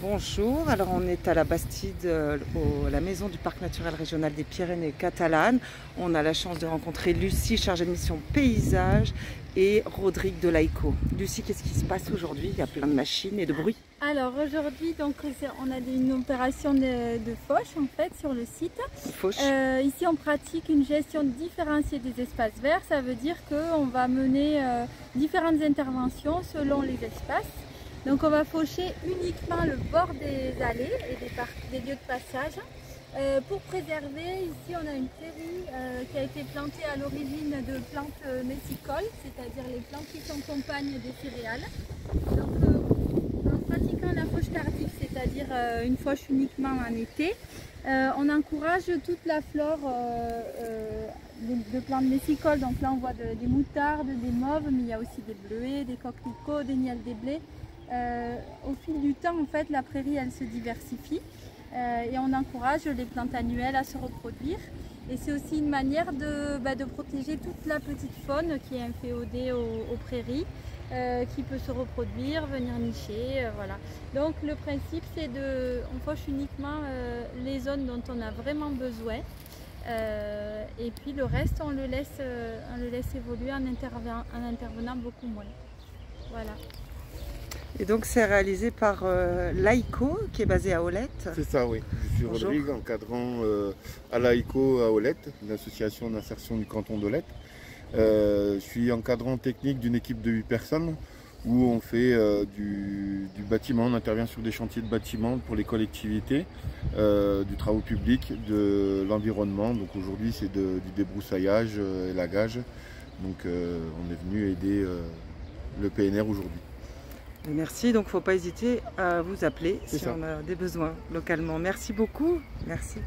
Bonjour, alors on est à la Bastide, la maison du Parc naturel régional des Pyrénées catalanes. On a la chance de rencontrer Lucie, chargée de mission paysage, et Rodrigue de l'AICO. Lucie, qu'est-ce qui se passe aujourd'hui? Il y a plein de machines et de bruit. Alors aujourd'hui, on a une opération de fauche en fait sur le site. Fauche. Ici, on pratique une gestion différenciée des espaces verts. Ça veut dire qu'on va mener différentes interventions selon les espaces. Donc on va faucher uniquement le bord des allées et des lieux de passage. Pour préserver, ici on a une prairie qui a été plantée à l'origine de plantes messicoles, c'est-à-dire les plantes qui s'accompagnent des céréales. Donc en pratiquant la fauche tardive, c'est-à-dire une fauche uniquement en été, on encourage toute la flore de plantes messicoles. Donc là on voit des moutardes, des mauves, mais il y a aussi des bleuets, des coquelicots, des nielles, des blés. Au fil du temps, en fait, la prairie elle se diversifie et on encourage les plantes annuelles à se reproduire. Et c'est aussi une manière de protéger toute la petite faune qui est inféodée aux prairies, qui peut se reproduire, venir nicher, voilà. Donc le principe c'est on fauche uniquement les zones dont on a vraiment besoin. Et puis le reste on le laisse évoluer en intervenant beaucoup moins. Voilà. Et donc c'est réalisé par l'AICO qui est basé à Olette. C'est ça, oui. Je suis Bonjour. Rodrigue, encadrant à l'AICO à Olette, l'association d'insertion du canton d'Olette. Je suis encadrant technique d'une équipe de 8 personnes où on fait du bâtiment, on intervient sur des chantiers de bâtiments pour les collectivités, du travaux publics, de l'environnement. Donc aujourd'hui c'est du débroussaillage, élagage. Donc on est venu aider le PNR aujourd'hui. Merci, donc il ne faut pas hésiter à vous appeler si ça. on a des besoins localement. Merci beaucoup. Merci.